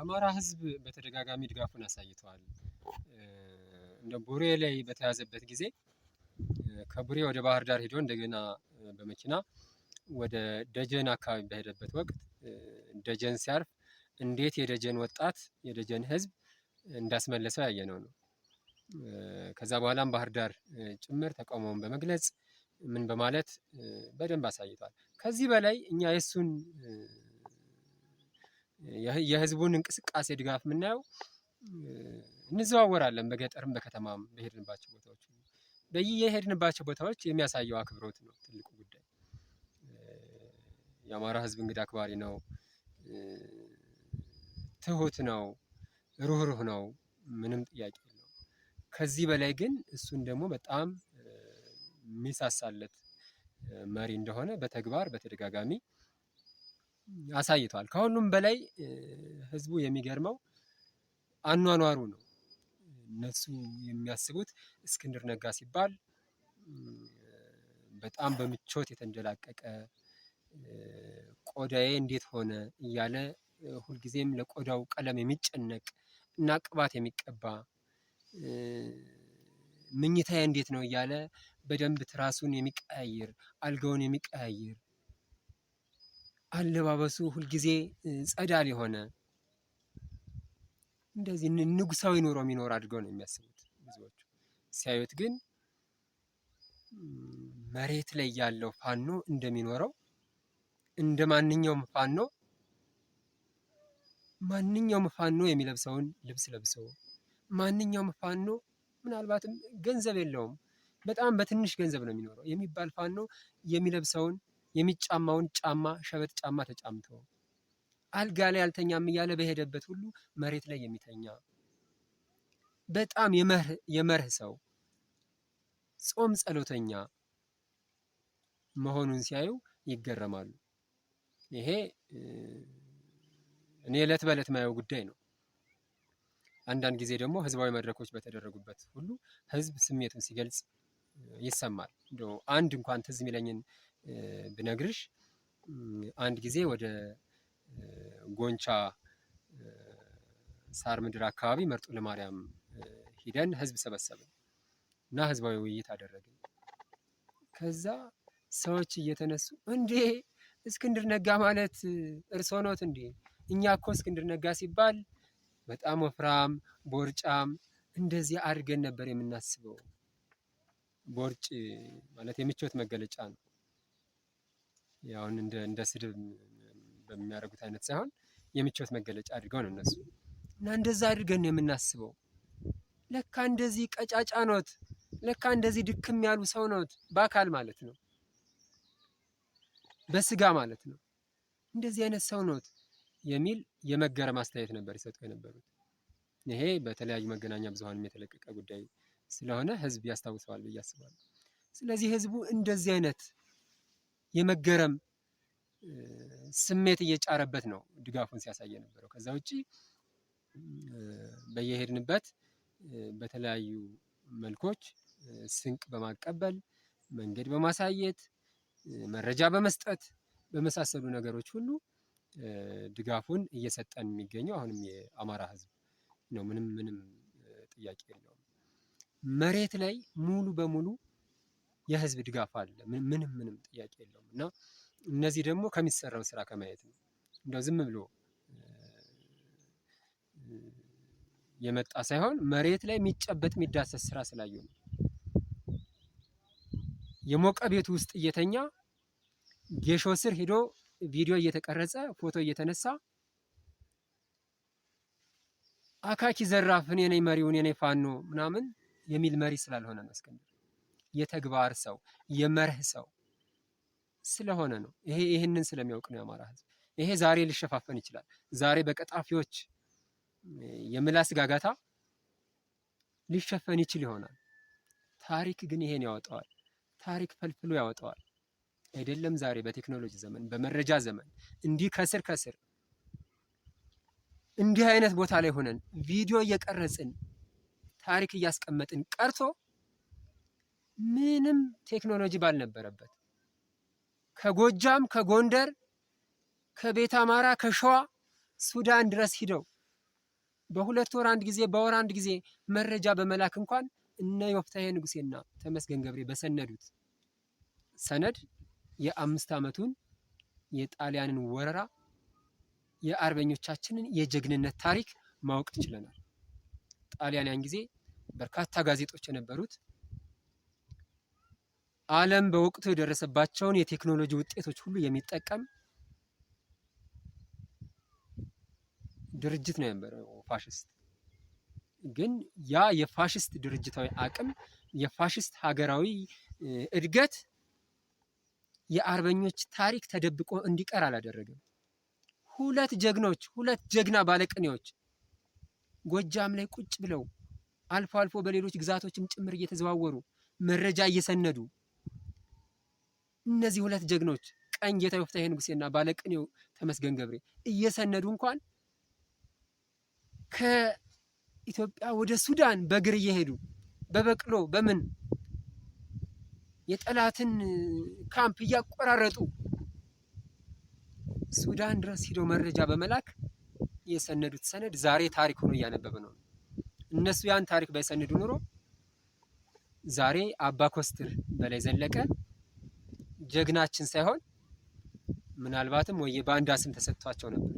የአማራ ህዝብ በተደጋጋሚ ድጋፉን አሳይቷል። እንደ ቡሬ ላይ በተያዘበት ጊዜ ከቡሬ ወደ ባህር ዳር ሄዶ እንደገና በመኪና ወደ ደጀን አካባቢ በሄደበት ወቅት ደጀን ሲያርፍ እንዴት የደጀን ወጣት የደጀን ህዝብ እንዳስመለሰው ያየነው ነው። ከዛ በኋላም ባህር ዳር ጭምር ተቃውሞውን በመግለጽ ምን በማለት በደንብ አሳይቷል። ከዚህ በላይ እኛ የሱን የህዝቡን እንቅስቃሴ ድጋፍ የምናየው እንዘዋወራለን፣ በገጠርም በከተማም በሄድንባቸው ቦታዎች በየሄድንባቸው ቦታዎች የሚያሳየው አክብሮት ነው ትልቁ ጉዳይ። የአማራ ህዝብ እንግዳ አክባሪ ነው፣ ትሁት ነው፣ ሩህሩህ ነው፣ ምንም ጥያቄ የለውም። ከዚህ በላይ ግን እሱን ደግሞ በጣም የሚሳሳለት መሪ እንደሆነ በተግባር በተደጋጋሚ አሳይቷል። ከሁሉም በላይ ህዝቡ የሚገርመው አኗኗሩ ነው። እነሱ የሚያስቡት እስክንድር ነጋ ሲባል በጣም በምቾት የተንደላቀቀ ቆዳዬ እንዴት ሆነ እያለ ሁልጊዜም ለቆዳው ቀለም የሚጨነቅ እና ቅባት የሚቀባ ምኝታዬ እንዴት ነው እያለ በደንብ ትራሱን የሚቀያይር አልጋውን የሚቀያይር አለባበሱ ሁልጊዜ ጸዳል የሆነ እንደዚህ ንጉሳዊ ኑሮ የሚኖር አድርገው ነው የሚያስቡት ብዙዎቹ። ሲያዩት ግን መሬት ላይ ያለው ፋኖ እንደሚኖረው እንደ ማንኛውም ፋኖ የሚለብሰውን ልብስ ለብሶ ማንኛውም ፋኖ ምናልባትም ገንዘብ የለውም በጣም በትንሽ ገንዘብ ነው የሚኖረው የሚባል ፋኖ የሚለብሰውን የሚጫማውን ጫማ ሸበጥ ጫማ ተጫምቶ አልጋ ላይ አልተኛም እያለ በሄደበት ሁሉ መሬት ላይ የሚተኛ በጣም የመርህ ሰው ጾም ጸሎተኛ መሆኑን ሲያዩ ይገረማሉ። ይሄ እኔ ዕለት በዕለት ማየው ጉዳይ ነው። አንዳንድ ጊዜ ደግሞ ህዝባዊ መድረኮች በተደረጉበት ሁሉ ህዝብ ስሜቱን ሲገልጽ ይሰማል። እንደው አንድ እንኳን ትዝ የሚለኝን ብነግርሽ አንድ ጊዜ ወደ ጎንቻ ሳር ምድር አካባቢ መርጦ ለማርያም ሂደን ህዝብ ሰበሰብን እና ህዝባዊ ውይይት አደረግን። ከዛ ሰዎች እየተነሱ እንዴ እስክንድር ነጋ ማለት እርስዎ ኖት እንዴ? እኛ እኮ እስክንድር ነጋ ሲባል በጣም ወፍራም ቦርጫም እንደዚህ አድርገን ነበር የምናስበው። ቦርጭ ማለት የምቾት መገለጫ ነው። ያው እንደ ስድብ በሚያደርጉት አይነት ሳይሆን የምቾት መገለጫ አድርገው ነው እነሱ እና እንደዛ አድርገን ነው የምናስበው። ለካ እንደዚህ ቀጫጫ ኖት፣ ለካ እንደዚህ ድክም ያሉ ሰው ኖት፣ በአካል ማለት ነው በስጋ ማለት ነው፣ እንደዚህ አይነት ሰው ኖት የሚል የመገረም አስተያየት ነበር ይሰጡ የነበሩት። ይሄ በተለያዩ መገናኛ ብዙሃንም የተለቀቀ ጉዳይ ስለሆነ ህዝብ ያስታውሰዋል ብዬ አስባለሁ። ስለዚህ ህዝቡ እንደዚህ አይነት የመገረም ስሜት እየጫረበት ነው ድጋፉን ሲያሳይ የነበረው። ከዛ ውጪ በየሄድንበት በተለያዩ መልኮች ስንቅ በማቀበል መንገድ በማሳየት መረጃ በመስጠት በመሳሰሉ ነገሮች ሁሉ ድጋፉን እየሰጠን የሚገኘው አሁንም የአማራ ህዝብ ነው። ምንም ጥያቄ የለውም። መሬት ላይ ሙሉ በሙሉ የህዝብ ድጋፍ አለ። ምንም ጥያቄ የለውም። እና እነዚህ ደግሞ ከሚሰራው ስራ ከማየት ነው። እንደው ዝም ብሎ የመጣ ሳይሆን መሬት ላይ የሚጨበጥ የሚዳሰስ ስራ ስላዩ ነው። የሞቀ ቤት ውስጥ እየተኛ ጌሾ ስር ሄዶ ቪዲዮ እየተቀረጸ ፎቶ እየተነሳ አካኪ ዘራፍ እኔ ነኝ መሪው እኔ ነኝ ፋኖ ምናምን የሚል መሪ ስላልሆነ ነው እስክንድር። የተግባር ሰው የመርህ ሰው ስለሆነ ነው። ይሄንን ስለሚያውቅ ነው የአማራ ህዝብ። ይሄ ዛሬ ሊሸፋፈን ይችላል። ዛሬ በቀጣፊዎች የምላስ ጋጋታ ሊሸፈን ይችል ይሆናል። ታሪክ ግን ይሄን ያወጣዋል። ታሪክ ፈልፍሎ ያወጣዋል። አይደለም ዛሬ በቴክኖሎጂ ዘመን በመረጃ ዘመን እንዲህ ከስር እንዲህ አይነት ቦታ ላይ ሆነን ቪዲዮ እየቀረጽን ታሪክ እያስቀመጥን ቀርቶ ምንም ቴክኖሎጂ ባልነበረበት ከጎጃም ከጎንደር ከቤት አማራ ከሸዋ ሱዳን ድረስ ሂደው በሁለት ወር አንድ ጊዜ በወር አንድ ጊዜ መረጃ በመላክ እንኳን እነ ዮፍታሔ ንጉሴና ተመስገን ገብሬ በሰነዱት ሰነድ የ5 ዓመቱን የጣሊያንን ወረራ የአርበኞቻችንን የጀግንነት ታሪክ ማወቅ ችለናል። ጣሊያን ያን ጊዜ በርካታ ጋዜጦች የነበሩት ዓለም በወቅቱ የደረሰባቸውን የቴክኖሎጂ ውጤቶች ሁሉ የሚጠቀም ድርጅት ነው የነበረው ፋሽስት። ግን ያ የፋሽስት ድርጅታዊ አቅም የፋሽስት ሀገራዊ እድገት የአርበኞች ታሪክ ተደብቆ እንዲቀር አላደረገም። ሁለት ጀግና ባለቅኔዎች ጎጃም ላይ ቁጭ ብለው አልፎ አልፎ በሌሎች ግዛቶችም ጭምር እየተዘዋወሩ መረጃ እየሰነዱ እነዚህ ሁለት ጀግኖች ቀኝ ጌታ ዮፍታሔ ንጉሴና ባለቅኔው ተመስገን ገብሬ እየሰነዱ እንኳን ከኢትዮጵያ ወደ ሱዳን በእግር እየሄዱ በበቅሎ በምን የጠላትን ካምፕ እያቆራረጡ ሱዳን ድረስ ሄደው መረጃ በመላክ የሰነዱት ሰነድ ዛሬ ታሪክ ሆኖ እያነበበ ነው። እነሱ ያን ታሪክ ባይሰንዱ ኑሮ ዛሬ አባ ኮስትር በላይ ዘለቀ ጀግናችን ሳይሆን ምናልባትም ወይ የባንዳ ስም ተሰጥቷቸው ነበር።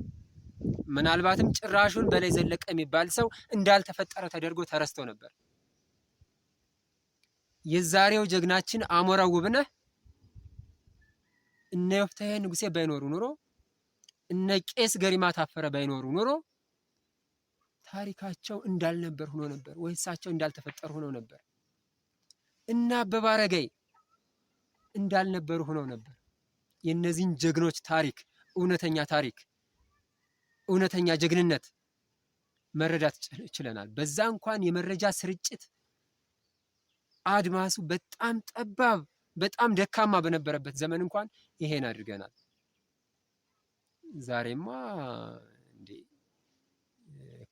ምናልባትም ጭራሹን በላይ ዘለቀ የሚባል ሰው እንዳልተፈጠረ ተደርጎ ተረስቶ ነበር። የዛሬው ጀግናችን አሞራው ውብነህ እነ ዮፍታሔ ንጉሴ ባይኖሩ ኑሮ እነ ቄስ ገሪማ ታፈረ ባይኖሩ ኑሮ ታሪካቸው እንዳልነበር ሆኖ ነበር፣ ወይ እሳቸው እንዳልተፈጠሩ ሆኖ ነበር። እና አበበ አረጋይ እንዳልነበሩ ሆኖ ነበር። የእነዚህን ጀግኖች ታሪክ እውነተኛ ጀግንነት መረዳት ችለናል። በዛ እንኳን የመረጃ ስርጭት አድማሱ በጣም ጠባብ በጣም ደካማ በነበረበት ዘመን እንኳን ይሄን አድርገናል። ዛሬማ እንዴ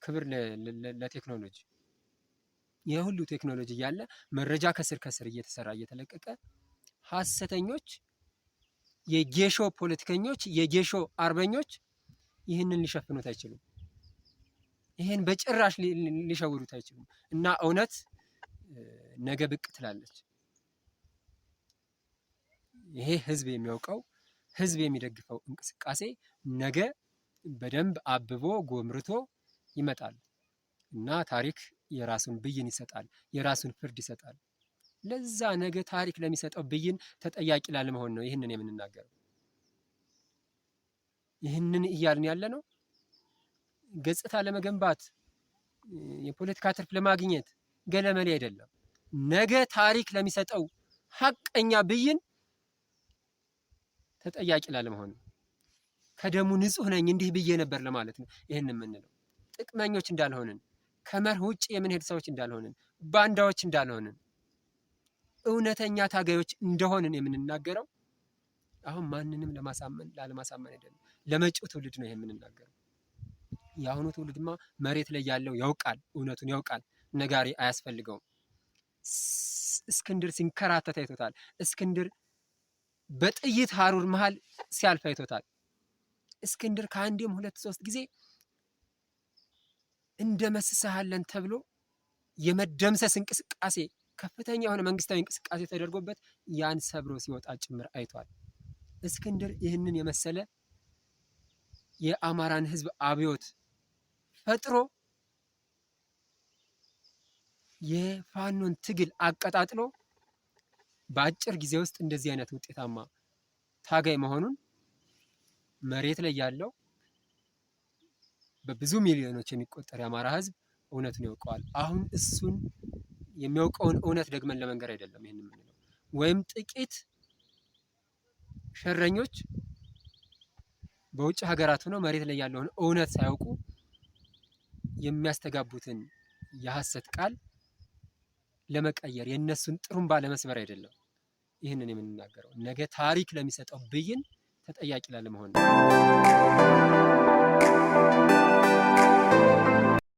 ክብር ለቴክኖሎጂ። የሁሉ ቴክኖሎጂ እያለ መረጃ ከስር እየተሰራ እየተለቀቀ ሐሰተኞች የጌሾ ፖለቲከኞች የጌሾ አርበኞች ይህንን ሊሸፍኑት አይችሉም። ይሄን በጭራሽ ሊሸውሩት አይችሉም። እና እውነት ነገ ብቅ ትላለች። ይሄ ህዝብ የሚያውቀው ህዝብ የሚደግፈው እንቅስቃሴ ነገ በደንብ አብቦ ጎምርቶ ይመጣል እና ታሪክ የራሱን ብይን ይሰጣል፣ የራሱን ፍርድ ይሰጣል። ለዛ ነገ ታሪክ ለሚሰጠው ብይን ተጠያቂ ላለመሆን ነው ይህንን የምንናገረው። ይህንን እያልን ያለ ነው ገጽታ ለመገንባት የፖለቲካ ትርፍ ለማግኘት ገለመሌ አይደለም። ነገ ታሪክ ለሚሰጠው ሀቀኛ ብይን ተጠያቂ ላለመሆን ነው። ከደሙ ንጹህ ነኝ እንዲህ ብዬ ነበር ለማለት ነው ይህን የምንለው። ጥቅመኞች እንዳልሆንን፣ ከመርህ ውጭ የምንሄድ ሰዎች እንዳልሆንን፣ ባንዳዎች እንዳልሆንን፣ እውነተኛ ታጋዮች እንደሆንን የምንናገረው አሁን ማንንም ላለማሳመን አይደለም፣ ለመጪው ትውልድ ነው የምንናገረው። የአሁኑ ትውልድማ መሬት ላይ ያለው ያውቃል፣ እውነቱን ያውቃል። ነጋሪ አያስፈልገውም። እስክንድር ሲንከራተት አይቶታል። እስክንድር በጥይት ሀሩር መሃል ሲያልፍ አይቶታል። እስክንድር ከአንዴም 2-3 ጊዜ እንደመስሰሃለን ተብሎ የመደምሰስ እንቅስቃሴ ከፍተኛ የሆነ መንግስታዊ እንቅስቃሴ ተደርጎበት ያን ሰብሮ ሲወጣ ጭምር አይቷል። እስክንድር ይህንን የመሰለ የአማራን ህዝብ አብዮት ፈጥሮ የፋኖን ትግል አቀጣጥሎ በአጭር ጊዜ ውስጥ እንደዚህ አይነት ውጤታማ ታጋይ መሆኑን መሬት ላይ ያለው በብዙ ሚሊዮኖች የሚቆጠር የአማራ ህዝብ እውነቱን ያውቀዋል። አሁን እሱን የሚያውቀውን እውነት ደግመን ለመንገር አይደለም ይሄን የምንለው፣ ወይም ጥቂት ሸረኞች በውጭ ሀገራት ሆነው መሬት ላይ ያለውን እውነት ሳያውቁ የሚያስተጋቡትን የሐሰት ቃል ለመቀየር የነሱን ጥሩምባ ለመስበር አይደለም ይህንን የምንናገረው። ነገ ታሪክ ለሚሰጠው ብይን ተጠያቂ ላለመሆን ነው።